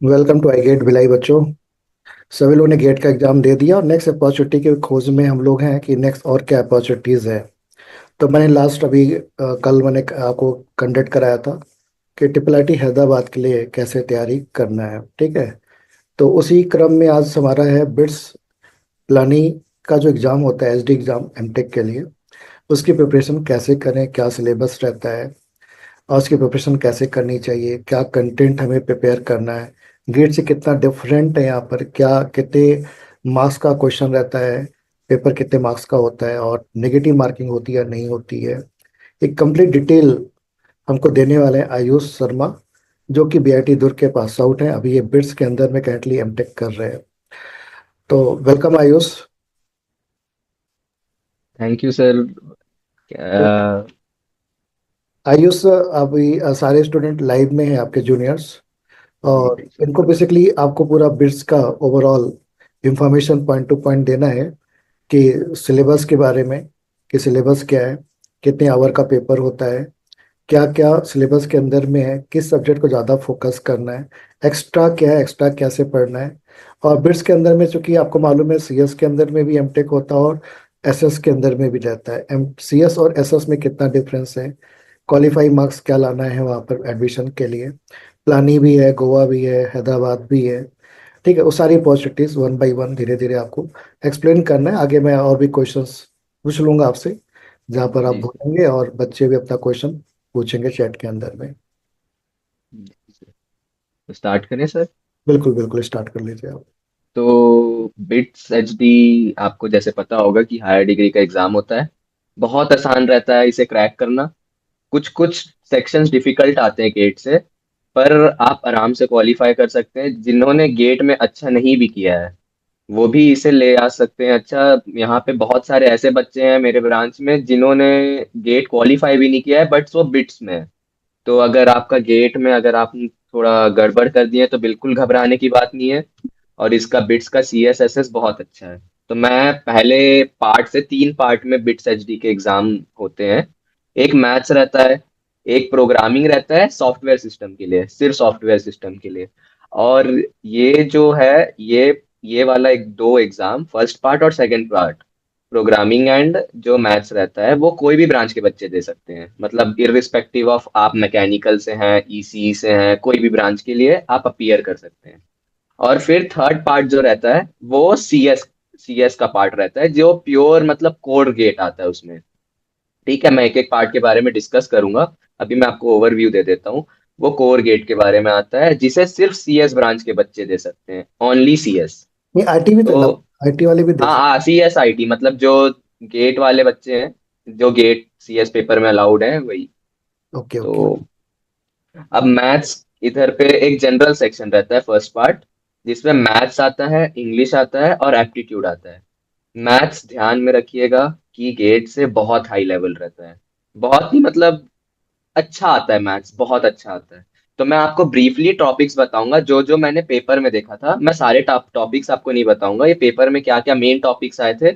Welcome to I GATE Bhilai बच्चों। सभी लोगों ने गेट का एग्जाम दे दिया और नेक्स्ट अपॉर्चुनिटी की खोज में हम लोग हैं कि नेक्स्ट और क्या अपॉर्चुनिटीज़ है। तो मैंने लास्ट अभी कल मैंने आपको कंडक्ट कराया था कि ट्रिपल आईटी हैदराबाद के लिए कैसे तैयारी करना है। ठीक है। तो उसी क्रम में आज हमारा है बिट्स प्लानिंग का जो एग्ज़ाम होता है, एसडी एग्ज़ाम एमटेक के लिए। उसकी प्रिपरेशन कैसे करें, क्या सिलेबस रहता है और उसकी प्रिपरेशन कैसे करनी चाहिए, क्या कंटेंट हमें प्रिपेयर करना है, गेट से कितना डिफरेंट है, यहाँ पर क्या कितने मार्क्स का क्वेश्चन रहता है, पेपर कितने मार्क्स का होता है और नेगेटिव मार्किंग होती है या नहीं होती है। एक कंप्लीट डिटेल हमको देने वाले हैं आयुष शर्मा, जो कि बीआईटी दुर्ग के पास आउट है। अभी ये बिट्स के अंदर में करेंटली एमटेक कर रहे हैं। तो welcome Ayush. Thank you sir. तो अ, आयुष, अभी सारे स्टूडेंट लाइव में हैं आपके जूनियर्स, जी और जी इनको बेसिकली आपको पूरा बिट्स का overall information point two point देना है कि सिलेबस के बारे में, कि सिलेबस क्या है, कितने आवर का पेपर होता है, क्या क्या सिलेबस के अंदर में है, किस सब्जेक्ट को ज़्यादा फोकस करना है, एक्स्ट्रा क्या है, एक्स्ट्रा कैसे पढ़ना है। और बिट्स के अंदर में चूंकि आपको मालूम है सीएस के अंदर में भी एमटेक होता है और एसएस के अंदर में भी रहता है। एम सीएस और एसएस में कितना डिफरेंस है, क्वालिफाई मार्क्स क्या लाना है वहाँ पर एडमिशन के लिए। प्लानी भी है, गोवा भी है, हैदराबाद भी है। ठीक है। वो सारी अपॉर्चुनिटीज वन बाय वन धीरे धीरे आपको एक्सप्लेन करना है। आगे मैं और भी क्वेश्चंस पूछ लूंगा आपसे, जहाँ पर आप जी सर। बोलेंगे और बच्चे भी अपना क्वेश्चन पूछेंगे चैट के अंदर में। जी सर। तो स्टार्ट करें सर। बिल्कुल बिल्कुल, स्टार्ट कर लीजिए आप। तो बिट्स एचडी आपको जैसे पता होगा कि हायर डिग्री का एग्जाम होता है। बहुत आसान रहता है इसे क्रैक करना। कुछ कुछ सेक्शंस डिफिकल्ट आते हैं गेट से, पर आप आराम से क्वालिफाई कर सकते हैं। जिन्होंने गेट में अच्छा नहीं भी किया है वो भी इसे ले आ सकते हैं। अच्छा, यहाँ पे बहुत सारे ऐसे बच्चे हैं मेरे ब्रांच में जिन्होंने गेट क्वालिफाई भी नहीं किया है, बट वो बिट्स में है। तो अगर आपका गेट में अगर आप थोड़ा गड़बड़ कर दिए तो बिल्कुल घबराने की बात नहीं है। और इसका बिट्स का सी एस एस एस बहुत अच्छा है। तो मैं पहले पार्ट से 3 पार्ट में बिट्स एच डी के एग्जाम होते हैं। एक मैथ्स रहता है, एक प्रोग्रामिंग रहता है सॉफ्टवेयर सिस्टम के लिए, सिर्फ सॉफ्टवेयर सिस्टम के लिए। और ये जो है, ये वाला एक दो एग्जाम, फर्स्ट पार्ट और सेकंड पार्ट, प्रोग्रामिंग एंड जो मैथ्स रहता है, वो कोई भी ब्रांच के बच्चे दे सकते हैं। मतलब इररिस्पेक्टिव ऑफ आप मैकेनिकल से हैं, ईसी से हैं, कोई भी ब्रांच के लिए आप अपीयर कर सकते हैं। और फिर थर्ड पार्ट जो रहता है वो सी एस का पार्ट रहता है, जो प्योर मतलब कोड गेट आता है उसमें। ठीक है, मैं एक एक पार्ट के बारे में डिस्कस करूंगा। अभी मैं आपको ओवरव्यू दे देता हूँ। वो कोर गेट के बारे में आता है जिसे सिर्फ सी एस ब्रांच के बच्चे दे सकते हैं, ओनली सी एस। नहीं, आईटी भी तो तो ना, आईटी वाले भी दे हाँ सकते हाँ, सी एस आई टी मतलब जो गेट वाले बच्चे हैं, जो गेट सी एस पेपर में अलाउड है वही। हैं। Okay okay. तो अब मैथ्स, इधर पे एक जनरल सेक्शन रहता है फर्स्ट पार्ट, जिसमें मैथ्स आता है, इंग्लिश आता है और एप्टीट्यूड आता है। मैथ्स ध्यान में रखिएगा कि गेट से बहुत हाई लेवल रहता है। बहुत ही मतलब अच्छा आता है, मैथ्स बहुत अच्छा आता है। तो मैं आपको ब्रीफली टॉपिक्स बताऊंगा जो जो मैंने पेपर में देखा था। मैं सारे टॉपिक्स आपको नहीं बताऊंगा, ये पेपर में क्या क्या मेन टॉपिक्स आए थे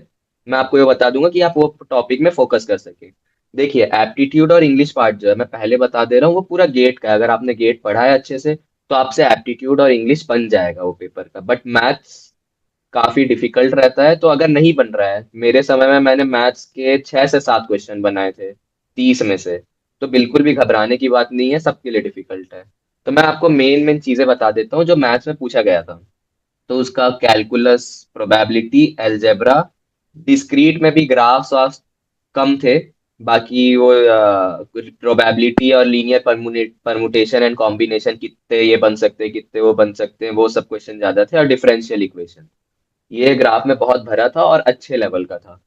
मैं आपको ये बता दूंगा कि आप वो टॉपिक में फोकस कर सके। देखिए, एप्टीट्यूड और इंग्लिश पार्ट जो है मैं पहले बता दे रहा हूँ, वो पूरा गेट का है। अगर आपने गेट पढ़ा है अच्छे से तो आपसे एप्टीट्यूड और इंग्लिश बन जाएगा वो पेपर का। बट मैथ्स काफी डिफिकल्ट रहता है। तो अगर नहीं बन रहा है, मेरे समय में मैंने मैथ्स के 6 से 7 क्वेश्चन बनाए थे 30 में से। तो बिल्कुल भी घबराने की बात नहीं है, सबके लिए डिफिकल्ट है। तो मैं आपको मेन मेन चीजें बता देता हूँ जो मैथ्स में पूछा गया था। तो उसका कैलकुलस, प्रोबेबिलिटी, अलजेब्रा, डिस्क्रीट में भी ग्राफ्स वाफ्स कम थे। बाकी वो प्रोबेबिलिटी और लीनियर परमुटेशन एंड कॉम्बिनेशन, कितने ये बन सकते हैं, कितने वो बन सकते हैं, वो सब क्वेश्चन ज्यादा थे। और डिफरेंशियल इक्वेशन, ये ग्राफ में बहुत भरा था और अच्छे लेवल का था।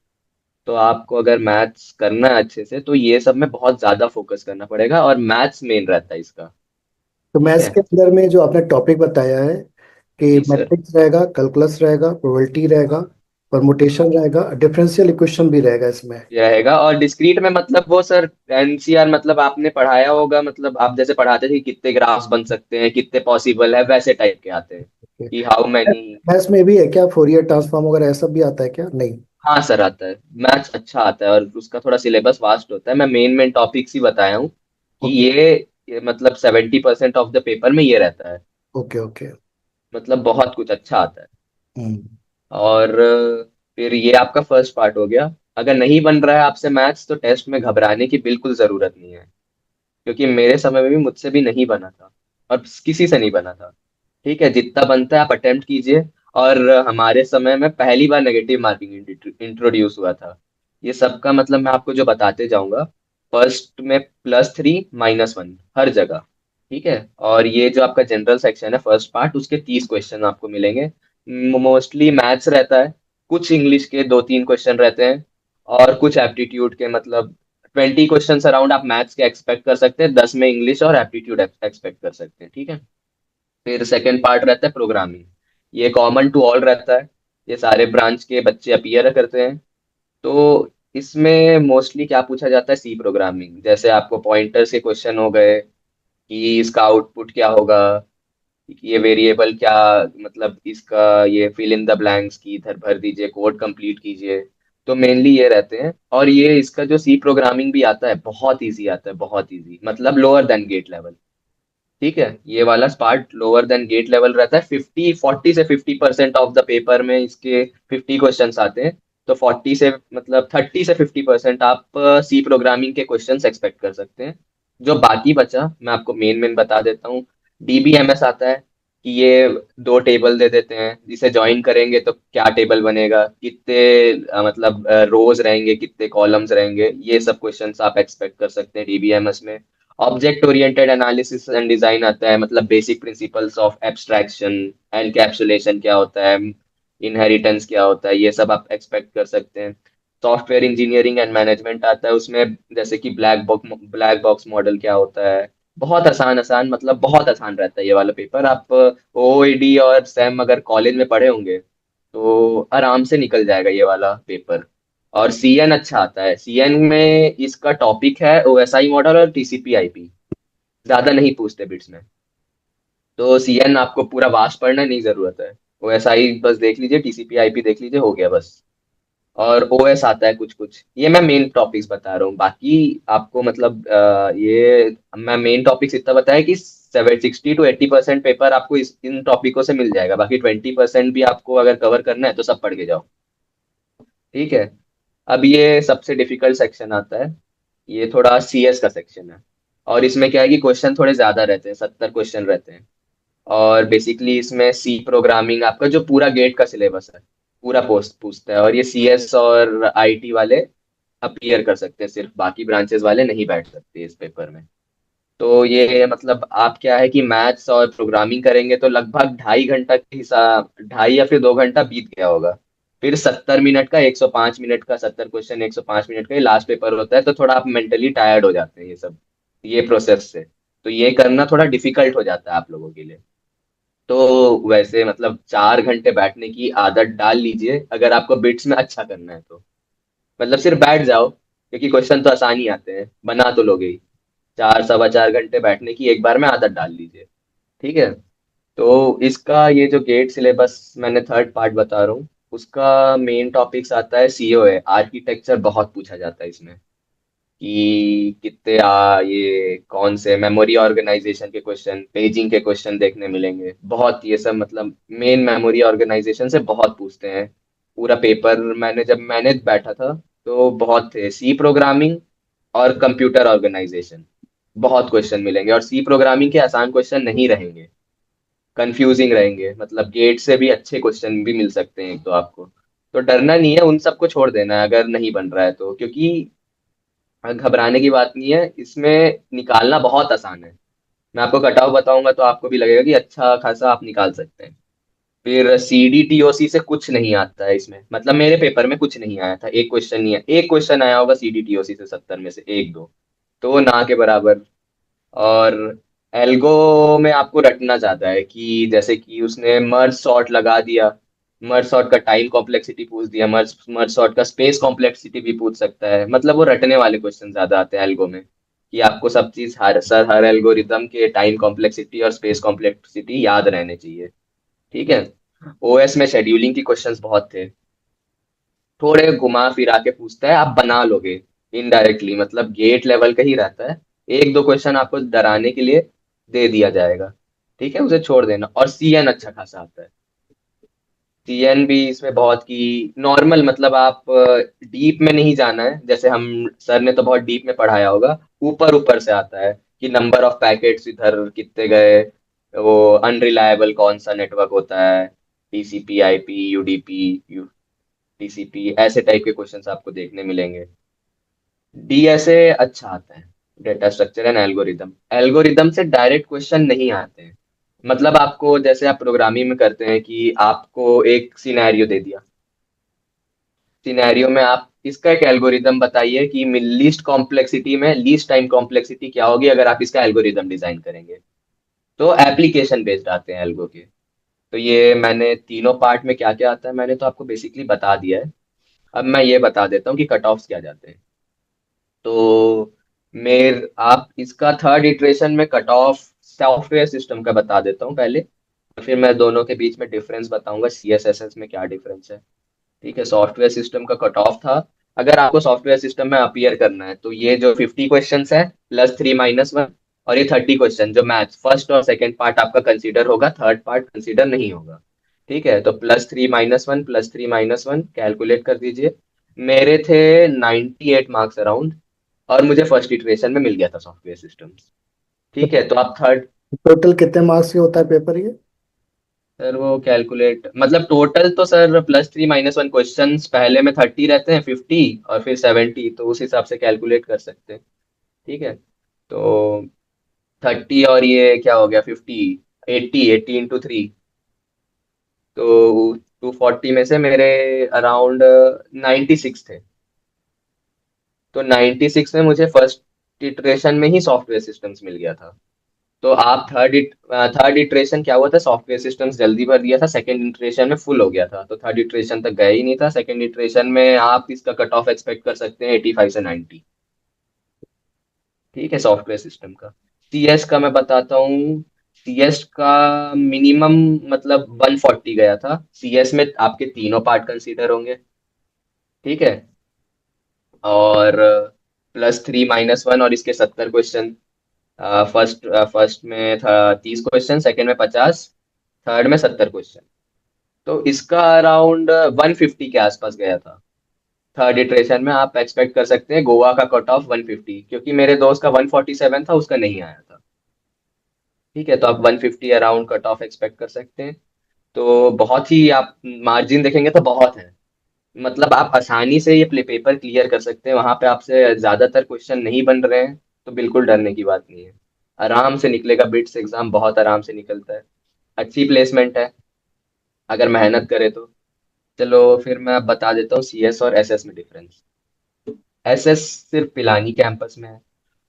तो आपको अगर मैथ्स करना है अच्छे से तो ये सब में बहुत ज्यादा फोकस करना पड़ेगा, और मैथ्स मेन रहता है इसका। तो ठीक मैथ्स है। के अंदर में जो आपने टॉपिक बताया है कि जी सर। मैट्रिक्स रहेगा, कैलकुलस रहेगा, प्रोबेबिलिटी रहेगा, परमुटेशन रहेगा, डिफरेंशियल इक्वेशन भी रहेगा इसमें। ये रहेगा, और डिस्क्रीट में मतलब वो सर एनसीआर, मतलब आपने पढ़ाया होगा, मतलब आप जैसे पढ़ाते थे कि कितने ग्राफ्स बन सकते हैं, कितने पॉसिबल है, वैसे टाइप के आते हैं कि हाउ मैनी। मैथ्स में भी है क्या फोरियर ट्रांसफॉर्म वगैरह ऐसा भी आता है क्या? नहीं। हाँ सर, आता है। मैथ्स अच्छा आता है और उसका थोड़ा सिलेबस वास्ट होता है। मैं मेन मेन टॉपिक्स ही बताया हूँ कि ओके ये मतलब 70% ऑफ द पेपर में ये रहता है। Okay okay. मतलब बहुत कुछ अच्छा आता है। हम्म। और फिर ये आपका फर्स्ट पार्ट हो गया। अगर नहीं बन रहा है आपसे मैथ्स तो टेस्ट में घबराने की बिल्कुल जरूरत नहीं है, क्योंकि मेरे समय में भी मुझसे भी नहीं बना था और किसी से नहीं बना था। ठीक है, जितना बनता है आप अटेम्प्ट कीजिए। और हमारे समय में पहली बार नेगेटिव मार्किंग इंट्रोड्यूस हुआ था। ये सबका मतलब मैं आपको जो बताते जाऊंगा। फर्स्ट में +3 -1 हर जगह। ठीक है। और ये जो आपका जनरल सेक्शन है फर्स्ट पार्ट, उसके 30 क्वेश्चन आपको मिलेंगे। मोस्टली मैथ्स रहता है, कुछ इंग्लिश के 2-3 क्वेश्चन रहते हैं, और कुछ एप्टीट्यूड के, मतलब 20 क्वेश्चन अराउंड आप मैथ्स के एक्सपेक्ट कर सकते हैं, 10 में इंग्लिश और एप्टीट्यूड एक्सपेक्ट कर सकते हैं। ठीक है। फिर सेकंड पार्ट रहता है प्रोग्रामिंग। ये कॉमन टू ऑल रहता है, ये सारे ब्रांच के बच्चे अपीयर करते हैं। तो इसमें मोस्टली क्या पूछा जाता है, सी प्रोग्रामिंग। जैसे आपको पॉइंटर्स के क्वेश्चन हो गए कि इसका आउटपुट क्या होगा, ये वेरिएबल क्या, मतलब इसका ये फिल इन द ब्लैंक्स की इधर भर दीजिए, कोड कंप्लीट कीजिए। तो मेनली ये रहते हैं। और ये इसका जो सी प्रोग्रामिंग भी आता है बहुत इजी आता है, बहुत इजी, मतलब लोअर देन गेट लेवल। ठीक है, ये वाला part lower than GATE level रहता है। 40 से 50% ऑफ द पेपर में इसके 50 क्वेश्चंस आते हैं। तो 40 से मतलब 30 से 50% आप सी प्रोग्रामिंग के क्वेश्चंस एक्सपेक्ट कर सकते हैं। जो बाकी बचा मैं आपको मेन मेन बता देता हूँ। डीबीएमएस आता है कि ये दो टेबल दे देते हैं, जिसे ज्वाइन करेंगे तो क्या टेबल बनेगा, कितने मतलब रोज रहेंगे, कितने कॉलम्स रहेंगे, ये सब क्वेश्चंस आप एक्सपेक्ट कर सकते हैं डीबीएमएस में। Object oriented analysis and design आता है, मतलब basic principles of abstraction, encapsulation क्या होता है, इनहेरिटेंस क्या होता है, ये सब आप एक्सपेक्ट कर सकते हैं। सॉफ्टवेयर इंजीनियरिंग एंड मैनेजमेंट आता है उसमें, जैसे कि ब्लैक बॉक्स मॉडल क्या होता है। बहुत आसान आसान, मतलब बहुत आसान रहता है ये वाला पेपर। आप ओईडी और सैम अगर कॉलेज में पढ़े होंगे तो आराम से निकल जाएगा ये वाला पेपर। और सीएन अच्छा आता है। सीएन में इसका टॉपिक है ओएसआई मॉडल और टीसीपी आईपी। ज्यादा नहीं पूछते बिट्स में। तो सीएन आपको पूरा वास्ट पढ़ना नहीं जरूरत है। ओएसआई बस देख लीजिए, टीसीपी आईपी देख लीजिए, हो गया बस। और ओएस आता है कुछ कुछ। ये मैं मेन टॉपिक्स बता रहा हूँ, बाकी आपको मतलब ये मैं मेन टॉपिक्स इतना बताया कि 60 to 80% पेपर आपको इन टॉपिकों से मिल जाएगा। बाकी 20% भी आपको अगर कवर करना है तो सब पढ़ के जाओ। ठीक है। अब ये सबसे डिफिकल्ट सेक्शन आता है। ये थोड़ा सीएस का सेक्शन है। और इसमें क्या है कि क्वेश्चन थोड़े ज्यादा रहते हैं, 70 क्वेश्चन रहते हैं। और बेसिकली इसमें सी प्रोग्रामिंग आपका जो पूरा गेट का सिलेबस है पूरा पोस्ट पूछता है। और ये सीएस और आईटी वाले अपीयर कर सकते हैं, सिर्फ बाकी ब्रांचेस वाले नहीं बैठ सकते इस पेपर में। तो ये मतलब आप क्या है कि मैथ्स और प्रोग्रामिंग करेंगे तो लगभग 2.5 घंटा के हिसाब, 2.5 या फिर 2 घंटा बीत गया होगा। फिर 70 मिनट का, 105 मिनट का 70 क्वेश्चन, 105 मिनट का ये लास्ट पेपर होता है। तो थोड़ा आप मेंटली टायर्ड हो जाते हैं ये सब, ये प्रोसेस से। तो ये करना थोड़ा डिफिकल्ट हो जाता है आप लोगों के लिए। तो वैसे मतलब 4 घंटे बैठने की आदत डाल लीजिए अगर आपको बिट्स में अच्छा करना है तो। मतलब सिर्फ बैठ जाओ, क्योंकि क्वेश्चन तो आसान ही आते हैं, बना तो लोगे ही। 4 सवा 4 घंटे बैठने की एक बार में आदत डाल लीजिए। ठीक है। तो इसका ये जो गेट सिलेबस मैंने थर्ड पार्ट बता रहा हूँ, उसका मेन टॉपिक्स आता है सीओए, आर्किटेक्चर बहुत पूछा जाता है इसमें। कि कितने ये कौन से मेमोरी ऑर्गेनाइजेशन के क्वेश्चन, पेजिंग के क्वेश्चन देखने मिलेंगे बहुत, ये सब मतलब मेन मेमोरी ऑर्गेनाइजेशन से बहुत पूछते हैं। पूरा पेपर मैंने जब मैंने बैठा था तो बहुत थे। सी प्रोग्रामिंग और कंप्यूटर ऑर्गेनाइजेशन बहुत क्वेश्चन मिलेंगे। और सी प्रोग्रामिंग के आसान क्वेश्चन नहीं रहेंगे, कंफ्यूजिंग रहेंगे, मतलब गेट से भी अच्छे क्वेश्चन भी मिल सकते हैं एक तो आपको। तो डरना नहीं है, उन सबको छोड़ देना है अगर नहीं बन रहा है तो, क्योंकि घबराने की बात नहीं है, इसमें निकालना बहुत आसान है। मैं आपको कटाव बताऊंगा तो आपको भी लगेगा कि अच्छा खासा आप निकाल सकते हैं। फिर सीडीटीओसी से कुछ नहीं आता है इसमें, मतलब मेरे पेपर में कुछ नहीं आया था, एक क्वेश्चन नहीं है, एक क्वेश्चन आया होगा सीडीटीओसी से 70 में से एक दो। तो वो ना के बराबर। और एल्गो में आपको रटना चाहता है कि जैसे कि उसने मर्ज सॉर्ट लगा दिया, मर्ज सॉर्ट का टाइम कॉम्प्लेक्सिटी पूछ दिया, मर्ज मर्ज सॉर्ट का स्पेस कॉम्प्लेक्सिटी भी पूछ सकता है। मतलब वो रटने वाले क्वेश्चन ज्यादा आते हैं एल्गो में, कि आपको सब चीज हर एल्गोरिदम के टाइम कॉम्प्लेक्सिटी और स्पेस कॉम्प्लेक्सिटी याद रहने चाहिए। ठीक है। ओएस में शेड्यूलिंग की क्वेश्चंस बहुत थे, थोड़े घुमा फिरा के पूछता है, आप बना लोगे इनडायरेक्टली, मतलब गेट लेवल का ही रहता है। एक दो क्वेश्चन आपको डराने के लिए दे दिया जाएगा। ठीक है, उसे छोड़ देना। और सीएन अच्छा खासा आता है। सीएन भी इसमें बहुत की नॉर्मल, मतलब आप डीप में नहीं जाना है, जैसे हम सर ने तो बहुत डीप में पढ़ाया होगा। ऊपर ऊपर से आता है कि नंबर ऑफ पैकेट्स इधर कितने गए, वो अनरिलायबल कौन सा नेटवर्क होता है, TCP IP UDP you TCP, ऐसे टाइप के क्वेश्चंस आपको देखने मिलेंगे। डीएसए अच्छा आता है, data structure and algorithm. Algorithm से डायरेक्ट क्वेश्चन नहीं आते हैं। मतलब आपको, जैसे आप प्रोग्रामिंग में करते हैं कि आपको एक सिनेरियो दे दिया, सिनेरियो में आप इसका एक एल्गोरिदम बताइए कि लीस्ट कॉम्प्लेक्सिटी में लीस्ट टाइम कॉम्प्लेक्सिटी क्या होगी अगर आप इसका एल्गोरिदम डिजाइन करेंगे। तो एप्लीकेशन बेस्ड आते हैं एल्गो के। तो ये मैंने तीनों पार्ट में क्या क्या आता है मैंने तो आपको बेसिकली बता दिया है। अब मैं ये बता देता हूँ कि कट ऑफ्स क्या जाते हैं। तो आप इसका थर्ड इटरेशन में कट ऑफ सॉफ्टवेयर सिस्टम का बता देता हूँ पहले, और फिर मैं दोनों के बीच में डिफरेंस बताऊंगा, सीएसएसएस में क्या डिफरेंस है। ठीक है, सॉफ्टवेयर सिस्टम का कट ऑफ था, अगर आपको सॉफ्टवेयर सिस्टम में अपीयर करना है तो ये जो 50 क्वेश्चन है प्लस 3 - 1, और ये 30 क्वेश्चन जो मैथ्स फर्स्ट और सेकंड पार्ट आपका कंसीडर होगा, थर्ड पार्ट कंसीडर नहीं होगा। ठीक है, तो +3 - 1 +3 - 1 कैलकुलेट कर दीजिए। मेरे थे 98 मार्क्स अराउंड, और मुझे फर्स्ट इटरेशन में मिल गया था सॉफ्टवेयर सिस्टम्स। ठीक है, तो आप थर्ड। टोटल कितने मार्क्स की होता है पेपर ये? सर वो कैलकुलेट, मतलब टोटल तो सर +3 - 1 क्वेश्चन पहले में 30 रहते हैं, 50 और फिर 70, तो उस हिसाब से कैलकुलेट कर सकते हैं। ठीक है, तो 30 और ये क्या हो गया, 50, 80 इंटू 3, तो 240 में से मेरे अराउंड 96 थे। तो 96 में मुझे फर्स्ट इटरेशन में ही सॉफ्टवेयर सिस्टम्स मिल गया था। तो आप थर्ड इटरेशन क्या हुआ था, सॉफ्टवेयर सिस्टम्स जल्दी भर दिया था, सेकंड इटरेशन में फुल हो गया था, तो थर्ड इटरेशन तक गया ही नहीं था। सेकंड इटरेशन में आप इसका कट ऑफ एक्सपेक्ट कर सकते हैं 85 से 90। ठीक है, सॉफ्टवेयर सिस्टम का। सीएस का मैं बताता हूँ। सीएस का मिनिमम मतलब 140 गया था। सीएस में आपके तीनों पार्ट कंसीडर होंगे। ठीक है, और +3 - 1 और इसके 70 क्वेश्चन। फर्स्ट में था 30 क्वेश्चन, सेकंड में 50, थर्ड में 70 क्वेश्चन। तो इसका अराउंड 150 के आसपास गया था। थर्ड इटरेशन में आप एक्सपेक्ट कर सकते हैं गोवा का कट ऑफ 150, क्योंकि मेरे दोस्त का 147 था, उसका नहीं आया था। ठीक है, तो आप 150 अराउंड कट ऑफ एक्सपेक्ट कर सकते हैं। तो बहुत ही आप मार्जिन देखेंगे तो बहुत है। मतलब आप आसानी से ये पेपर क्लियर कर सकते हैं, वहां पे आपसे ज्यादातर क्वेश्चन नहीं बन रहे हैं, तो बिल्कुल डरने की बात नहीं है। आराम से निकलेगा, बिट्स एग्जाम बहुत आराम से निकलता है। अच्छी प्लेसमेंट है अगर मेहनत करे तो। चलो फिर मैं अब बता देता हूँ सीएस और एसएस में डिफरेंस। एसएस सिर्फ पिलानी कैंपस में है,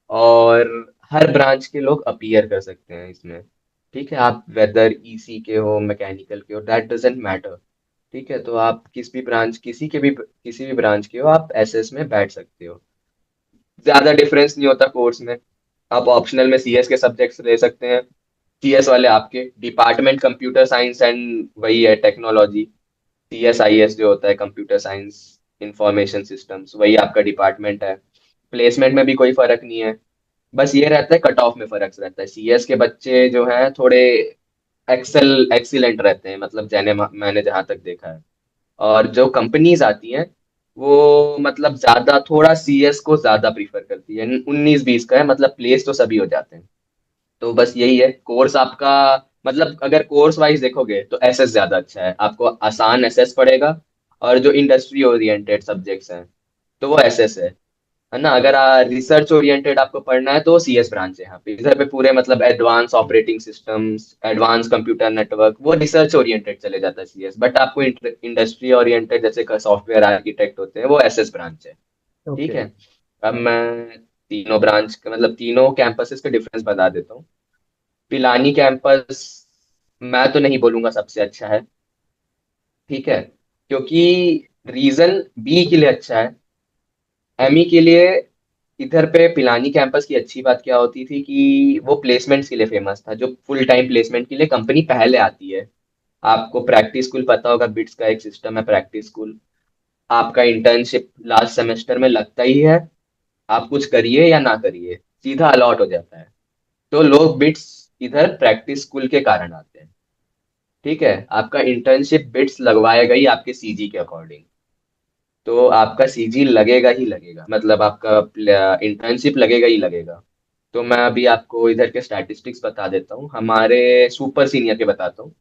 और हर ब्रांच के लोग अपीयर कर सकते हैं इसमें। ठीक है, आप वेदर ईसी के हो, मैकेनिकल के हो, दैट डजेंट मैटर। ठीक है, तो आप किसी भी ब्रांच के हो, आप एसएस में बैठ सकते हो। ज्यादा डिफरेंस नहीं होता कोर्स में। आप ऑप्शनल में सीएस के सब्जेक्ट्स ले सकते हैं। सीएस वाले आपके डिपार्टमेंट कंप्यूटर साइंस एंड वही है टेक्नोलॉजी। सीएसआईएस जो होता है कंप्यूटर साइंस इंफॉर्मेशन सिस्टम्स, वही आपका डिपार्टमेंट है। प्लेसमेंट में भी कोई फर्क नहीं है। बस ये रहता है कट ऑफ में फर्क रहता है। सीएस के बच्चे जो हैं थोड़े एक्सीलेंट रहते हैं, मतलब मैंने जहां तक देखा है। और जो कंपनीज आती हैं वो मतलब ज्यादा थोड़ा सीएस को ज्यादा प्रीफर करती है। 19-20 का है, मतलब प्लेस तो सभी हो जाते हैं। तो बस यही है कोर्स आपका। मतलब अगर कोर्स वाइज देखोगे तो एसएस ज्यादा अच्छा है, आपको आसान एसएस पड़ेगा। और जो इंडस्ट्री ओरिएंटेड सब्जेक्ट्स हैं तो वो एसएस है ना। अगर रिसर्च ओरिएंटेड आपको पढ़ना है तो सीएस ब्रांच है यहाँ पे। इधर पे पूरे मतलब advance operating systems, advance computer network, वो रिसर्च ओरिएंटेड चले जाता है सीएस। बट आपको इंडस्ट्री ओरिएंटेड जैसे सॉफ्टवेयर आर्किटेक्ट होते हैं वो एसएस ब्रांच है। ठीक ओके। है, अब मैं तीनों ब्रांच का मतलब तीनों कैंपसेस का डिफरेंस बता देता हूँ। पिलानी कैंपस मैं तो नहीं बोलूंगा सबसे अच्छा है। ठीक है, क्योंकि रीजन बी के लिए अच्छा है, एमई के लिए। इधर पे पिलानी कैंपस की अच्छी बात क्या होती थी कि वो प्लेसमेंट्स के लिए फेमस था, जो फुल टाइम प्लेसमेंट के लिए कंपनी पहले आती है। आपको प्रैक्टिस स्कूल पता होगा, बिट्स का एक सिस्टम है प्रैक्टिस स्कूल। आपका इंटर्नशिप लास्ट सेमेस्टर में लगता ही है, आप कुछ करिए या ना करिए सीधा अलॉट हो जाता है। तो लोग बिट्स इधर प्रैक्टिस स्कूल के कारण आते हैं। ठीक है, आपका इंटर्नशिप बिट्स लगवाएगा ही आपके सीजी के अकॉर्डिंग। तो आपका सीजी लगेगा ही लगेगा, मतलब आपका इंटर्नशिप लगेगा ही लगेगा। तो मैं अभी आपको इधर के स्टैटिस्टिक्स बता देता हूँ, हमारे सुपर सीनियर के बताता हूँ।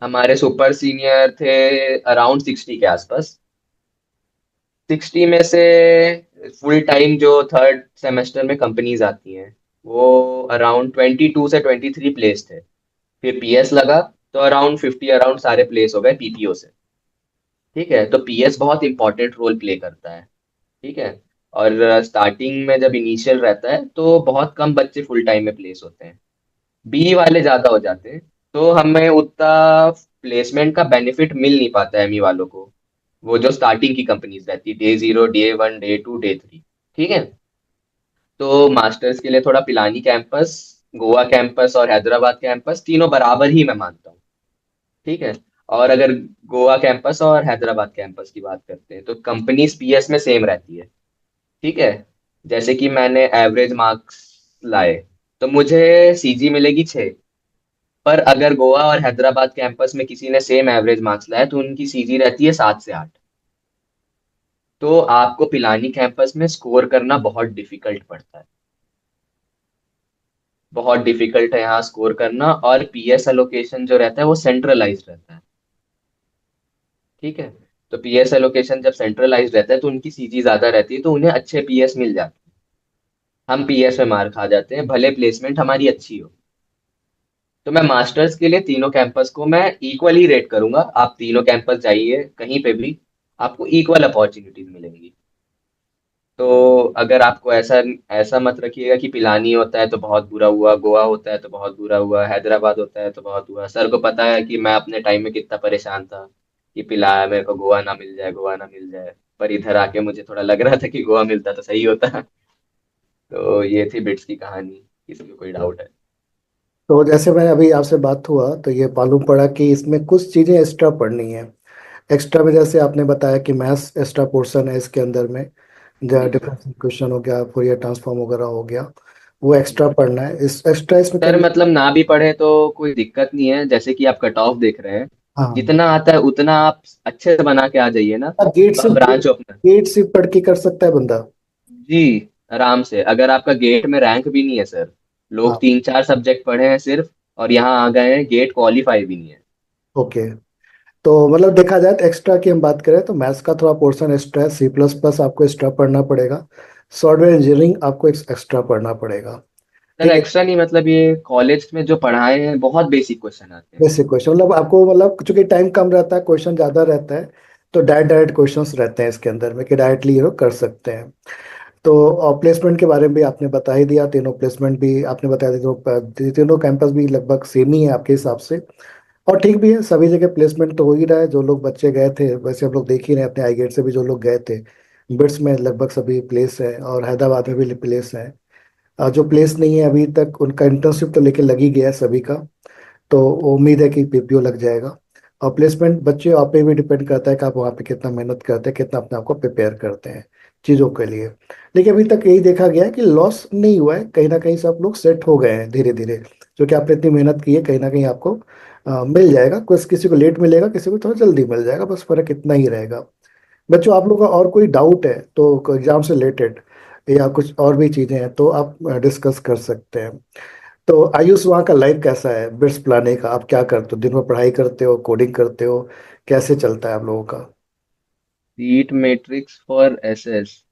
हमारे सुपर सीनियर थे अराउंड 60 के आसपास। 60 में से फुल टाइम जो थर्ड सेमेस्टर में कंपनीज आती हैं, वो अराउंड 22 से 23 प्लेस थे। फिर पीएस लगा, तो अराउंड 50 अराउंड सारे प्लेस हो गए पीपीओ से। ठीक है, तो पीएस बहुत इंपॉर्टेंट रोल प्ले करता है। ठीक है। और स्टार्टिंग में जब इनिशियल रहता है तो बहुत कम बच्चे फुल टाइम में प्लेस होते हैं, बी वाले ज्यादा हो जाते हैं। तो हमें उतना प्लेसमेंट का बेनिफिट मिल नहीं पाता है एमई वालों को। वो जो स्टार्टिंग की कंपनीज रहती है, डे 0, डे 1, डे 2, डे 3। ठीक है। तो मास्टर्स के लिए थोड़ा पिलानी कैंपस, गोवा कैंपस और हैदराबाद कैंपस तीनों बराबर ही मैं मानता हूँ। ठीक है। और अगर गोवा कैंपस और हैदराबाद कैंपस की बात करते हैं तो कंपनीज पीएस में सेम रहती है। ठीक है। जैसे कि मैंने एवरेज मार्क्स लाए, तो मुझे सीजी मिलेगी 6। पर अगर गोवा और हैदराबाद कैंपस में किसी ने सेम एवरेज मार्क्स लाए तो उनकी सीजी रहती है 7 से 8। तो आपको पिलानी कैंपस में स्कोर करना बहुत डिफिकल्ट पड़ता है। बहुत डिफिकल्ट है यहाँ स्कोर करना, और पीएस एलोकेशन जो रहता है वो सेंट्रलाइज्ड रहता है। ठीक है। तो पीएस एलोकेशन जब सेंट्रलाइज्ड रहता है तो उनकी सीजी ज्यादा रहती है, तो उन्हें अच्छे पीएस मिल जाते हैं। हम पीएस में मार खा जाते हैं भले प्लेसमेंट हमारी अच्छी हो। तो मैं मास्टर्स के लिए तीनों कैंपस को मैं इक्वली रेट करूंगा। आप तीनों कैंपस जाइए कहीं पे भी, आपको इक्वल अपॉर्चुनिटीज मिलेंगी। तो अगर आपको ऐसा ऐसा मत रखिएगा कि पिलानी होता है तो बहुत बुरा हुआ, गोवा होता है तो बहुत बुरा हुआ, हैदराबाद होता है तो बहुत हुआ। सर को पता है कि मैं अपने टाइम में कितना परेशान था कि पिलाया मेरे को, गोवा ना मिल जाए, गोवा ना मिल जाए। पर इधर आके मुझे थोड़ा लग रहा था कि गोवा मिलता तो सही होता। तो ये थी बिट्स की कहानी, इसमें कोई डाउट है? तो जैसे मैंने अभी आपसे बात हुआ तो ये मालूम पड़ा कि इसमें कुछ चीज़ें एक्स्ट्रा पढ़नी है। एक्स्ट्रा में जैसे आपने बताया कि मैथ्स एक्स्ट्रा पोर्शन है इसके अंदर में, जहाँ जी जी डिफरेंशियल इक्वेशन हो गया, फूरियर ट्रांसफॉर्म वगैरह हो गया, वो जी। एक्स्ट्रा पढ़ना है। इस एक्स्ट्रा इसमें सर करने। मतलब ना भी पढ़े तो कोई दिक्कत नहीं है, जैसे कि आप कट ऑफ देख रहे हैं, हाँ, जितना आता है उतना आप अच्छे से बना के आ जाइए ना। गेट तो से आप ब्रांच ओपनर। गेट से पढ़ के कर सकता है बंदा। जी, आराम से। अगर आपका गेट में रैंक भी नहीं है सर, लोग हाँ, 3 4 सब्जेक्ट पढ़े हैं सिर्फ और यहाँ आ गए हैं, गेट क्वालिफाई भी नहीं है। ओके। तो मतलब देखा जाए तो एक्स्ट्रा की हम बात करें तो मैथ्स का थोड़ा पोर्शन एक्स्ट्रा है, सी प्लस प्लस आपको एक्स्ट्रा पढ़ना पड़ेगा, सॉफ्टवेयर इंजीनियरिंग आपको एक्स्ट्रा पढ़ना पड़ेगा। सर ठीक है। एक्स्ट्रा नहीं, मतलब ये कॉलेज में जो पढ़ाए हैं बहुत बेसिक क्वेश्चन आते हैं। बेसिक क्वेश्चन मतलब आपको, मतलब चूंकि टाइम कम रहता है, क्वेश्चन ज़्यादा रहता है, तो डायरेक्ट डायरेक्ट क्वेश्चंस रहते हैं इसके अंदर में कि डायरेक्टली ये लोग कर सकते हैं। तो प्लेसमेंट के बारे में भी आपने बता ही दिया, तीनों प्लेसमेंट भी आपने बताया, तीनों कैंपस भी लगभग सेम ही है आपके हिसाब से। और ठीक भी है, सभी जगह प्लेसमेंट तो हो ही रहा है। जो लोग बच्चे गए थे वैसे हम लोग देख ही रहे हैं अपने आई गेट से भी, जो लोग गए थे बिट्स में लगभग सभी प्लेस है, और हैदराबाद में भी प्लेस है। जो प्लेस नहीं है अभी तक उनका इंटर्नशिप तो लेके लग ही गया है सभी का। तो उम्मीद है कि पीपीओ लग जाएगा। और प्लेसमेंट बच्चे आप पे भी डिपेंड करता है कि आप वहाँ पे कितना मेहनत करते हैं, कितना अपने आप को प्रिपेयर करते हैं चीज़ों के लिए। लेकिन अभी तक यही देखा गया है कि लॉस नहीं हुआ है, कहीं ना कहीं सब लोग सेट हो गए हैं धीरे धीरे। जो कि आपने इतनी मेहनत की है, कहीं ना कहीं आपको मिल जाएगा। कुछ किसी को लेट मिलेगा, किसी को थोड़ा जल्दी मिल जाएगा, बस फर्क इतना ही रहेगा। बच्चों, आप लोगों का और कोई डाउट है तो एग्जाम से रिलेटेड या कुछ और भी चीज़ें हैं तो आप डिस्कस कर सकते हैं। तो आयुष, वहाँ का लाइफ कैसा है बिट्स प्लाने का? आप क्या करते हो दिन में? पढ़ाई करते हो, कोडिंग करते हो, कैसे चलता है आप लोगों का? सीट मैट्रिक्स फॉर एसएस,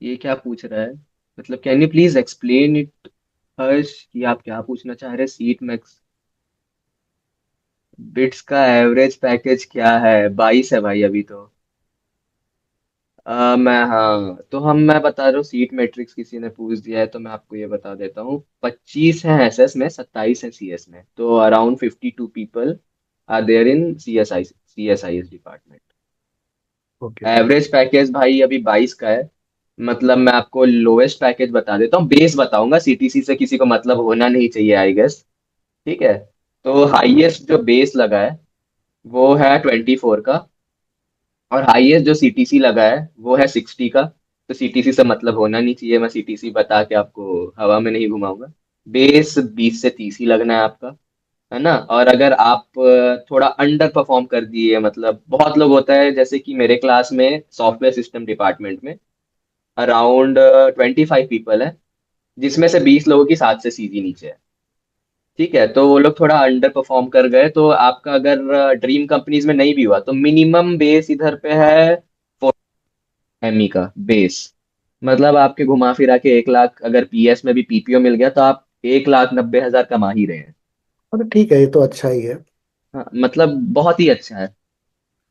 ये क्या पूछ रहा है? मतलब can you please explain it Harsh, कि आप क्या पूछना चाह रहे हैं? सीट मैक्स बिट्स का एवरेज पैकेज क्या है? 22 है भाई अभी तो। मैं, हाँ तो मैं बता रहा हूँ, सीट मैट्रिक्स किसी ने पूछ दिया है तो मैं आपको ये बता देता हूँ। 25 है एसएस में, 27 है सीएस में, तो around 52 people are there in CSIS department. Okay. Average package भाई अभी 22 का है। मतलब मैं आपको लोएस्ट पैकेज बता देता हूँ, बेस बताऊंगा, सीटीसी से किसी को मतलब होना नहीं चाहिए आई गेस। ठीक है। तो हाईएस्ट जो बेस लगा है वो है 24 का, और हाईएस्ट जो सीटीसी लगा है वो है 60 का। तो सीटीसी से मतलब होना नहीं चाहिए, मैं सीटीसी बता के आपको हवा में नहीं घुमाऊंगा। बेस 20 से 30 ही लगना है आपका, है ना। और अगर आप थोड़ा अंडर परफॉर्म कर दिए, मतलब बहुत लोग होता है, जैसे कि मेरे क्लास में सॉफ्टवेयर सिस्टम डिपार्टमेंट में अराउंड 25 पीपल है, जिसमें से 20 लोगों की 7 से सीजी नीचे है। ठीक है, तो वो लोग थोड़ा अंडर परफॉर्म कर गए, तो आपका अगर ड्रीम कंपनीज में नहीं भी हुआ तो मिनिमम बेस इधर पे है 4 ME का बेस। मतलब आपके घुमा फिरा के 1 लाख, अगर पीएस में भी पीपीओ मिल गया तो आप 1,90,000 कमा ही रहे हैं। तो ठीक है, ये तो अच्छा ही है। हाँ, मतलब बहुत ही अच्छा है।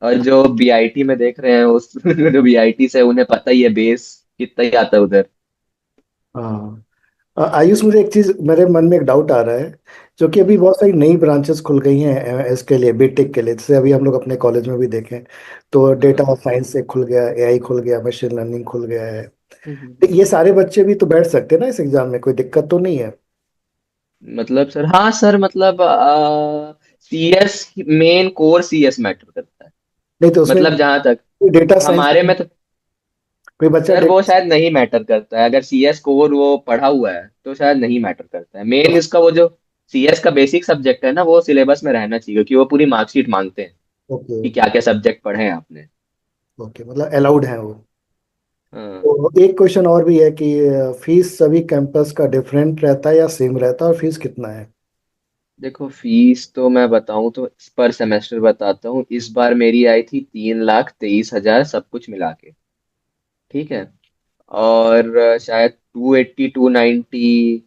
और जो बीआईटी में देख रहे हैं उस जो बीआईटी से, उन्हें पता ही है बेस कितना ही आता है उधर। हाँ। आयुष, मुझे एक चीज मेरे मन में एक डाउट आ रहा है। जो कि अभी बहुत सारी नई ब्रांचेस खुल गई हैं इसके लिए, बीटेक के लिए, जैसे अभी हम लोग अपने कॉलेज में भी देखें तो डेटा हाँ। साइंस से खुल गया, एआई खुल गया, मशीन लर्निंग खुल गया है। हम्म। तो ये सारे बच्चे भी तो बैठ सकते हैं ना इस एग्जाम में, कोई दिक्कत तो नहीं है? मतलब सर, हाँ सर, मतलब CS, main core CS matter करता है। नहीं तो उसमें मतलब जहां तक डेटा साइंस हमारे में तो कोई बच्चा सर वो डेटा। शायद नहीं मैटर करता है, अगर सीएस कोर वो पढ़ा हुआ है तो शायद नहीं मैटर करता है। मेन इसका वो जो सीएस का बेसिक सब्जेक्ट है ना, वो सिलेबस में रहना चाहिए, क्योंकि वो पूरी मार्कशीट मांगते हैं ओके कि क्या क्या सब्जेक्ट पढ़े हैं आपने। ओके, मतलब अलाउड है वो। हाँ। तो एक क्वेश्चन और भी है कि फीस सभी कैंपस का डिफरेंट रहता है या सेम रहता है, और फीस कितना है? देखो, फीस तो मैं बताऊं तो पर सेमेस्टर बताता हूँ, इस बार मेरी आई थी 3,23,000 सब कुछ मिला के। ठीक है। और शायद 280 290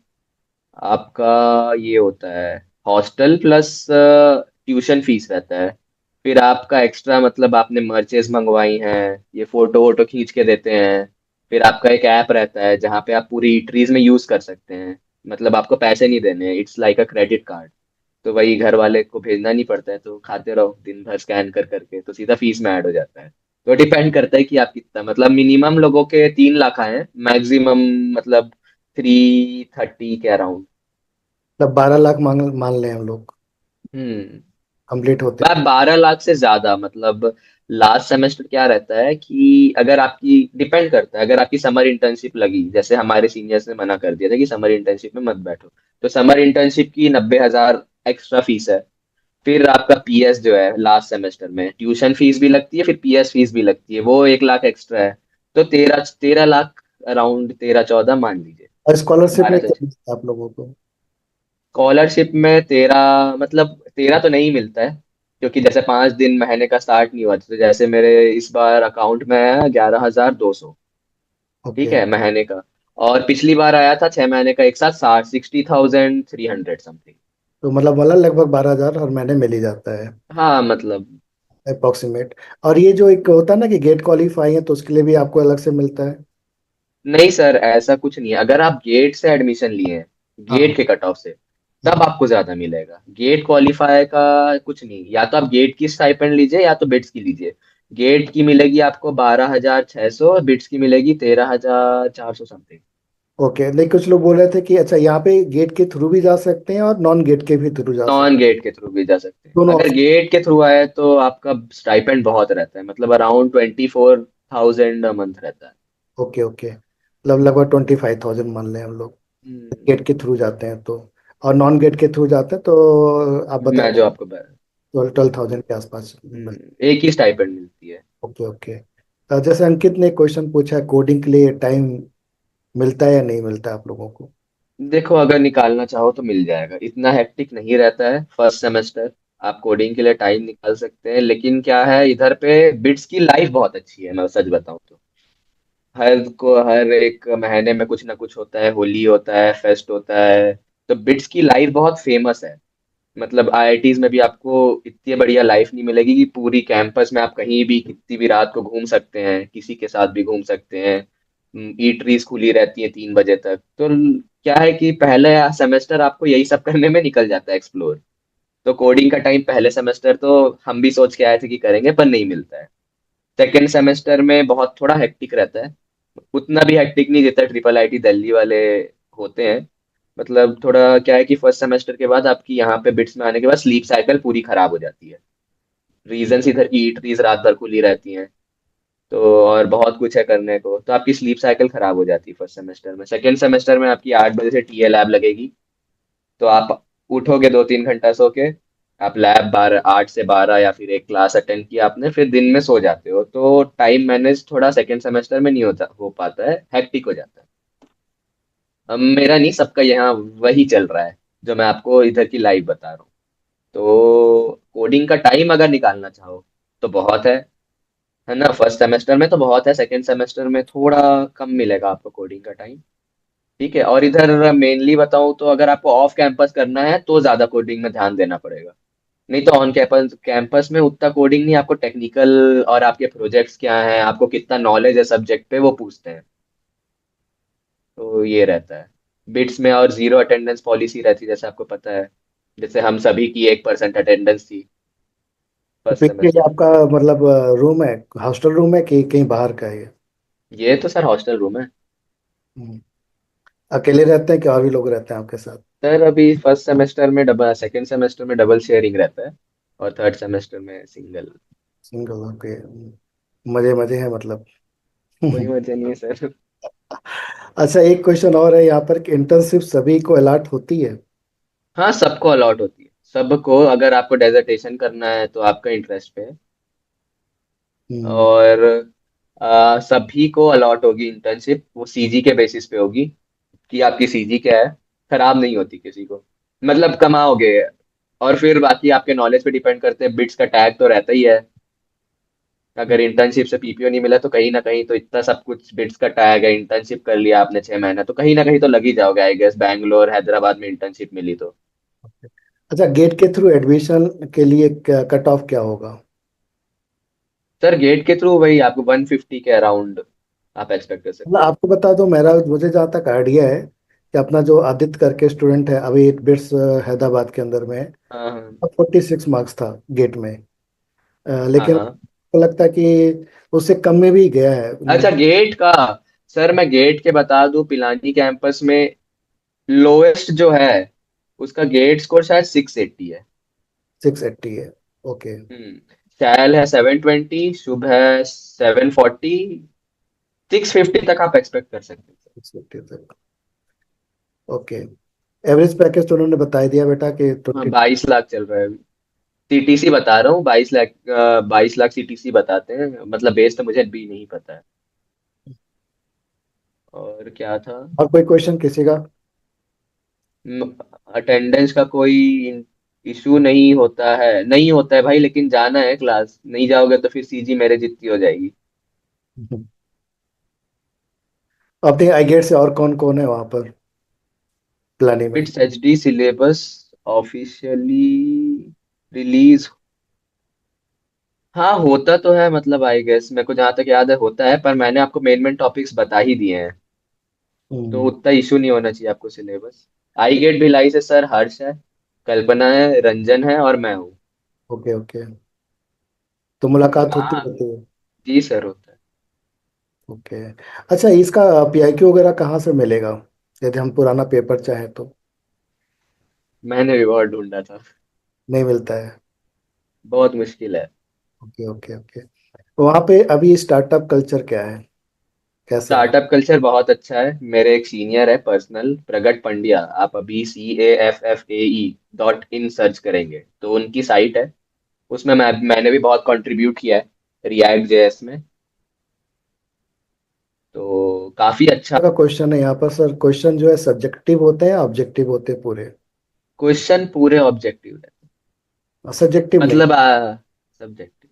आपका ये होता है हॉस्टल प्लस ट्यूशन फीस रहता है। फिर आपका एक्स्ट्रा, मतलब आपने मर्चेज मंगवाई हैं, ये फोटो वोटो खींच के देते हैं। फिर आपका एक ऐप रहता है जहाँ पे आप पूरी ट्रीज में यूज कर सकते हैं, मतलब आपको पैसे नहीं देने हैं, it's like a credit card. तो वही घर वाले को भेजना नहीं पड़ता है, तो खाते रहो दिन भर स्कैन कर करके, तो सीधा फीस में ऐड हो जाता है। तो डिपेंड करता है कि आप कितना, मतलब मिनिमम लोगों के 3 लाख आए हैं, मैक्सिमम मतलब 330 के अराउंड। मतलब 12 लाख मान लें हम लोग हम्म। कंप्लीट होते मैं हैं। 12 लाख से ज्यादा, मतलब लास्ट सेमेस्टर क्या रहता है कि अगर आपकी, डिपेंड करता है, अगर आपकी समर इंटर्नशिप लगी, जैसे हमारे सीनियर्स ने मना कर दिया था कि समर इंटर्नशिप में मत बैठो, तो समर इंटर्नशिप की 90,000 एक्स्ट्रा फीस है। फिर आपका पीएस जो है लास्ट सेमेस्टर में ट्यूशन फीस भी लगती है, फिर पीएस फीस भी लगती है, वो 1 लाख एक्स्ट्रा है। तो 13 13 लाख अराउंड, 13 14 मान लीजिए। और स्कॉलरशिप में बारह क्या मिलता है आप लोगों को? स्कॉलरशिप में 13 तो नहीं मिलता है, क्योंकि जैसे 5 दिन महीने का स्टार्ट नहीं हुआ, तो जैसे मेरे इस बार अकाउंट में है 11,200। ठीक ओके। है, महीने का। और पिछली बार आया था 6 महीने का एक साथ 60,300 समथिंग। तो मतलब लगभग 12 हजार हर महीने मिल ही जाता है, हाँ मतलब। अप्रोक्सीमेट। और ये जो एक होता है ना कि गेट क्वालिफाई है, तो उसके लिए भी आपको अलग से मिलता है? नहीं सर, ऐसा कुछ नहीं है, अगर आप गेट से एडमिशन लिए हैं, हाँ। गेट के कट ऑफ से, तब हाँ। आपको ज्यादा मिलेगा। गेट क्वालिफाई का कुछ नहीं, या तो आप गेट की स्टाइपेंड लीजिए या तो बिट्स की लीजिए। गेट की मिलेगी आपको 12,600, बिट्स की मिलेगी 13,400 समथिंग। ओके, लेकिन कुछ लोग बोल रहे थे कि अच्छा, यहाँ पे गेट के थ्रू भी जा सकते हैं और नॉन गेट के भी थ्रू जा सकते नॉन गेट के थ्रू भी जा सकते हैं, हैं, दोनों अगर ऑप्शन। गेट के थ्रू आए तो आपका स्टाइपेंड बहुत रहता है, मतलब अराउंड 24,000 अ मंथ रहता है। ओके ओके, मतलब लगभग 25,000 मान लें हम लोग, हम्म। गेट के थ्रू जाते हैं तो। और नॉन गेट के थ्रू जाते हैं तो आप बता मैं रहे जो हैं आपको 12,000 के आसपास। एक ही स्टाइपेंड मिलती है। Okay okay. जैसे अंकित ने क्वेश्चन पूछा है, कोडिंग के लिए टाइम मिलता है या नहीं मिलता है आप लोगों को? देखो, अगर निकालना चाहो तो मिल जाएगा, इतना हेक्टिक नहीं रहता है फर्स्ट सेमेस्टर। आप कोडिंग के लिए टाइम निकाल सकते हैं, लेकिन क्या है, इधर पे बिट्स की लाइफ बहुत अच्छी है, मैं सच बताऊं तो। हर एक महीने में कुछ ना कुछ होता है, होली होता है, फेस्ट होता है। तो बिट्स की लाइफ बहुत फेमस है। मतलब आईआईटीज में भी आपको इतनी बढ़िया लाइफ नहीं मिलेगी कि पूरी कैंपस में आप कहीं भी कितनी भी रात को घूम सकते हैं, किसी के साथ भी घूम सकते हैं, ईटरीज खुली रहती है 3 बजे तक। तो क्या है कि पहले सेमेस्टर आपको यही सब करने में निकल जाता है, एक्सप्लोर। तो कोडिंग का टाइम पहले सेमेस्टर तो हम भी सोच के आए थे कि करेंगे, पर नहीं मिलता है। सेकेंड सेमेस्टर में बहुत थोड़ा हेक्टिक रहता है, उतना भी हेक्टिक नहीं जितना ट्रिपल आईटी दिल्ली वाले होते हैं। मतलब थोड़ा क्या है कि फर्स्ट सेमेस्टर के बाद आपकी यहाँ पे बिट्स में आने के बाद स्लीप साइकिल पूरी खराब हो जाती है। रीजंस इधर की ईटरीज रात भर खुली रहती हैं, तो और बहुत कुछ है करने को, तो आपकी स्लीप साइकिल खराब हो जाती है फर्स्ट सेमेस्टर में। सेकेंड सेमेस्टर में आपकी 8 बजे से टीए लैब लगेगी, तो आप उठोगे 2-3 घंटा सो के, आप लैब 8 से 12 या फिर एक क्लास अटेंड किया आपने, फिर दिन में सो जाते हो, तो टाइम मैनेज थोड़ा सेकेंड सेमेस्टर में नहीं होता, हो पाता है, हेक्टिक हो जाता है। अब मेरा नहीं, सबका यहाँ वही चल रहा है, जो मैं आपको इधर की लाइव बता रहा हूँ। तो कोडिंग का टाइम अगर निकालना चाहो तो बहुत है ना, फर्स्ट सेमेस्टर में तो बहुत है, सेकंड सेमेस्टर में थोड़ा कम मिलेगा आपको कोडिंग का टाइम। ठीक है, और इधर मेनली बताऊं तो अगर आपको ऑफ कैंपस करना है तो ज्यादा कोडिंग में ध्यान देना पड़ेगा। नहीं तो ऑन कैंपस कैंपस में उतना कोडिंग नहीं, आपको टेक्निकल और आपके प्रोजेक्ट्स क्या हैं, आपको कितना नॉलेज है सब्जेक्ट पे, वो पूछते हैं। तो ये रहता है बिट्स में, और जीरो अटेंडेंस पॉलिसी रहती है, जैसे आपको पता है, जैसे हम सभी की 1% अटेंडेंस थी तो फर्स्ट पीके सेमेस्टर में। आपका मतलब रूम है, हॉस्टल रूम है कि कहीं बाहर का है ये? ये तो सर हॉस्टल रूम है। हम्म। अकेले रहते हैं कि और भी लोग रहते हैं आपके साथ? सर अभी फर्स्ट सेमेस्टर में डबल, सेकेंड सेमेस्टर में डबल शेयरिंग रहता है, और थर्ड सेमेस्टर में सिंगल। Single, okay. मजे मजे हैं मतलब। कोई वजह नहीं है सर। अच्छा, एक क्वेश्चन और है यहाँ पर कि इंटर्नशिप सभी को अलॉट होती है? हाँ, सबको अलॉट होती है, सबको, अगर आपको डेजर्टेशन करना है तो आपका इंटरेस्ट पे है। हम्म। और सभी को अलॉट होगी इंटर्नशिप, वो सीजी के बेसिस पे होगी, कि आपकी सीजी क्या है, खराब नहीं होती किसी को, मतलब कमाओगे। और फिर बाकी आपके नॉलेज पे डिपेंड करते हैं, बिट्स का टैग तो रहता ही है। अगर इंटर्नशिप से पीपीओ नहीं मिला तो कहीं ना कहीं तो इतना सब कुछ बिट्स का टैग है, इंटर्नशिप कर लिया आपने 6 महीना, तो कहीं ना कहीं तो लग ही जाओगे आई गेस, बैंगलोर हैदराबाद में इंटर्नशिप मिली तो। अच्छा, गेट के थ्रू एडमिशन के लिए कट ऑफ क्या होगा? सर गेट के थ्रू वही आपको 150 के अराउंड आप एक्सपेक्ट कर मतलब सकते हो। आपको बता दो, मेरा मुझे जहाँ तक आइडिया है कि अपना जो आदित्य करके स्टूडेंट है अभी एक बिट्स हैदराबाद के अंदर में है, हाँ हाँ। 46 मार्क्स था गेट में। हाँ लेकिन हाँ। मुझको लगता है कि उससे कम में भी गया है। अच्छा गेट का, सर मैं गेट के बता दूं, पिलानी कैंपस में लोएस्ट जो है उसका गेट स्कोर शायद 680 है। 680 है? ओके। शैल है 720, शुभ है 740, 650 तक आप एक्सपेक्ट कर सकते हैं। 680 तक, ओके। एवरेज पैकेज तो उन्होंने बता ही दिया बेटा कि हाँ 20। 22 लाख चल रहा है अभी। सीटीसी बता रहा हूँ, 22 लाख, 22 लाख सीटीसी बताते हैं, मतलब बेस तो मुझे भी नहीं पता है। और क्या था, और कोई क्वेश्चन किसी का? अटेंडेंस का कोई इशू नहीं होता है, नहीं होता है भाई, लेकिन जाना है क्लास, नहीं जाओगे तो फिर सीजी मेरे जितनी हो जाएगी। अपने आई गेट से और कौन कौन है वहां पर प्लानिंग में? Bits HD syllabus officially release, हाँ होता तो है, मतलब आई गेस मेरे को जहाँ तक याद है होता है, पर मैंने आपको मेन मेन टॉपिक्स बता ही दिए हैं, तो हम्म। उतना इशू नहीं होना चाहिए आपको सिलेबस। आई गेट भिलाई से सर हर्ष है, कल्पना है, रंजन है, और मैं हूँ। Okay okay. तो मुलाकात होती हाँ रहती है? जी सर, होता है। ओके। अच्छा, इसका पीआईक्यू वगैरह कहाँ से मिलेगा यदि हम पुराना पेपर चाहें तो? मैंने भी बहुत ढूंढा था, नहीं मिलता है? बहुत मुश्किल है। Okay okay okay. वहाँ पे अभी स्टार्टअप कल्चर क्या है, कैसा है? स्टार्टअप कल्चर बहुत अच्छा है, मेरे एक सीनियर है पर्सनल, प्रगट पंड्या, आप अभी CAFFAE.in सर्च करेंगे तो उनकी साइट है, उसमें मैंने भी बहुत कंट्रीब्यूट किया है रिएक्ट जेएस में, तो काफी अच्छा। का क्वेश्चन है यहाँ पर सर, क्वेश्चन जो है सब्जेक्टिव होते हैं या ऑब्जेक्टिव होते हैं पूरे? क्वेश्चन पूरे ऑब्जेक्टिव है, सब्जेक्टिव नहीं? मतलब सब्जेक्टिव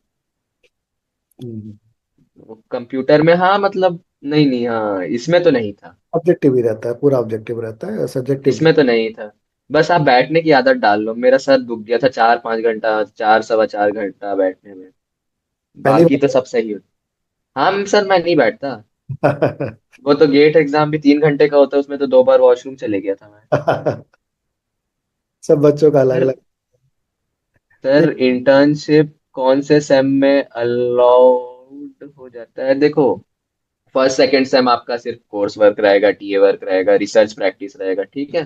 हम्म। कंप्यूटर में, हाँ मतलब, नहीं नहीं, हाँ इसमें तो नहीं था, ऑब्जेक्टिव ही रहता है, पूरा ऑब्जेक्टिव रहता है, सब्जेक्टिव नहीं। इसमें तो नहीं था। बस आप बैठने की आदत डाल लो, मेरा सर दुख गया था 4-5 घंटा, 4 सवा 4 घंटा बैठने में, पहली बाकी तो सब सही होता। हाँ सर मैं नहीं बैठता, बार। वो तो गेट एग्जाम भी 3 घंटे का होता है, उसमें तो 2 बार वॉशरूम चले गया था मैं। सब बच्चों का अलग सर, अलग। सर इंटर्नशिप कौन से सेम में अलाउड हो जाता है, देखो फर्स्ट सेकंड सेम आपका सिर्फ कोर्स वर्क रहेगा, टीए वर्क रहेगा, रिसर्च प्रैक्टिस रहेगा, ठीक है।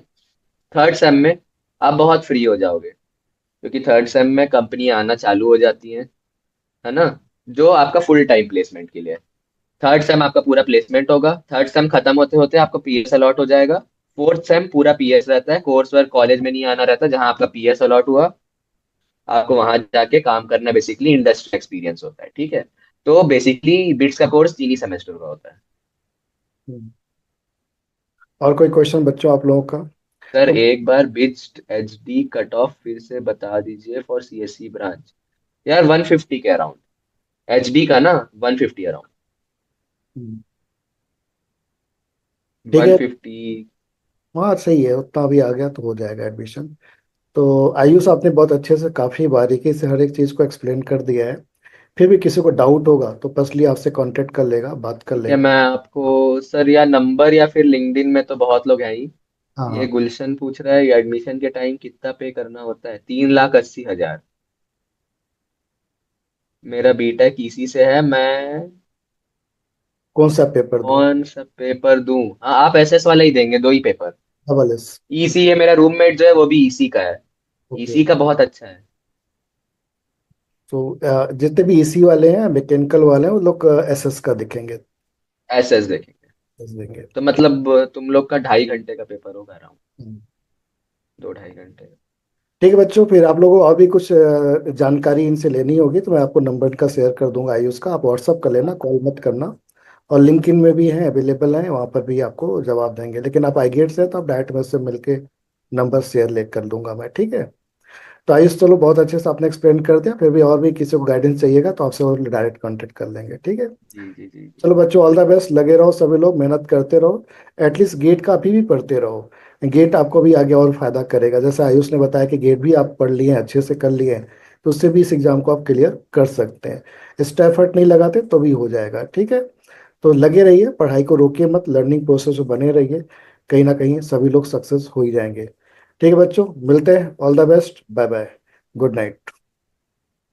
थर्ड सेम में आप बहुत फ्री हो जाओगे, क्योंकि थर्ड सेम में कंपनी आना चालू हो जाती है ना, जो आपका फुल टाइम प्लेसमेंट के लिए है। थर्ड सेम आपका पूरा प्लेसमेंट होगा, थर्ड सेम खत्म होते होते आपको पीएस अलॉट हो जाएगा, फोर्थ सेम पूरा पीएस रहता है, कोर्स वर्क कॉलेज में नहीं आना रहता, जहाँ आपका पीएस अलॉट हुआ आपको वहां जाके काम करना, बेसिकली इंडस्ट्री एक्सपीरियंस होता है, ठीक है। तो बेसिकली बिट्स का कोर्स 3 ही सेमेस्टर का होता है। हम्म। और कोई क्वेश्चन बच्चों आप लोगों का? सर तो एक बार बिट्स एचडी कट ऑफ फिर से बता दीजिए फॉर सीएससी ब्रांच। यार 150 के अराउंड, एचडी का ना, 150 अराउंड, हम्म, ठीक है। 150। हाँ सही है, उतना भी आ गया तो हो जाएगा एडमिशन। तो आयुष आपने बहुत अच्छे से काफ़ी बारीकी से हर एक चीज़ को एक्सप्लेन कर दिया है। फिर भी किसी को डाउट होगा तो पर्सनली आपसे कांटेक्ट कर लेगा, बात कर ठीक है, लेगा। मैं आपको सर या नंबर या फिर लिंक्डइन में तो बहुत लोग हैं ही। हाँ ये हाँ। गुलशन पूछ रहा है, एडमिशन के टाइम कितना पे करना होता है? 3,80,000। मेरा बीटेक इसी से है, मैं कौन सा पेपर दूँ? कौन सा पेपर दूं? हाँ, आप एसएस वाला ही देंगे, 2 ही पेपर। Double S. ईसी है, मेरा रूममेट जो है वो भी ईसी का है। ओके। ईसी का बहुत अच्छा है। तो जितने भी एसी वाले हैं, मैकेनिकल वाले हैं, वो लोग एसएस का दिखेंगे। एसएस देखेंगे। एस देंगे। तो मतलब तुम लोग का 2.5 घंटे का पेपर होगा अराउंड, हम्म। 2 2.5 घंटे। ठीक है बच्चों, फिर आप लोगों को और भी कुछ जानकारी इनसे लेनी होगी तो मैं आपको नंबर इनका शेयर कर दूंगा आयुष का, आप व्हाट्सअप कर लेना, हाँ कॉल मत करना। और लिंक्डइन में भी हैं, अवेलेबल हैं, वहाँ पर भी आपको जवाब देंगे। लेकिन आप आई गेट से हैं, तो आप डायरेक्ट मुझसे मिलके नंबर शेयर ले कर लूंगा मैं, ठीक है। तो आयुष चलो, बहुत अच्छे से आपने एक्सप्लेन कर दिया, फिर भी और भी किसी को गाइडेंस चाहिएगा तो आपसे और डायरेक्ट कांटेक्ट कर लेंगे, ठीक है। जी जी जी जी। चलो बच्चों, ऑल द बेस्ट, लगे रहो सभी लोग, मेहनत करते रहो। एटलीस्ट गेट का अभी भी पढ़ते रहो। गेट आपको भी आगे और फायदा करेगा, जैसे आयुष ने बताया कि गेट भी आप पढ़ लिए हैं, अच्छे से कर लिए हैं, तो उससे भी इस एग्जाम को आप क्लियर कर सकते हैं। एक्स्ट्रा एफर्ट नहीं लगाते तो भी हो जाएगा, ठीक है। तो लगे रहिए, पढ़ाई को रोकिए मत, लर्निंग प्रोसेस में बने रहिए। कहीं ना कहीं सभी लोग सक्सेस हो ही जाएंगे। ठीक है बच्चों, मिलते हैं, all the best, bye bye, good night.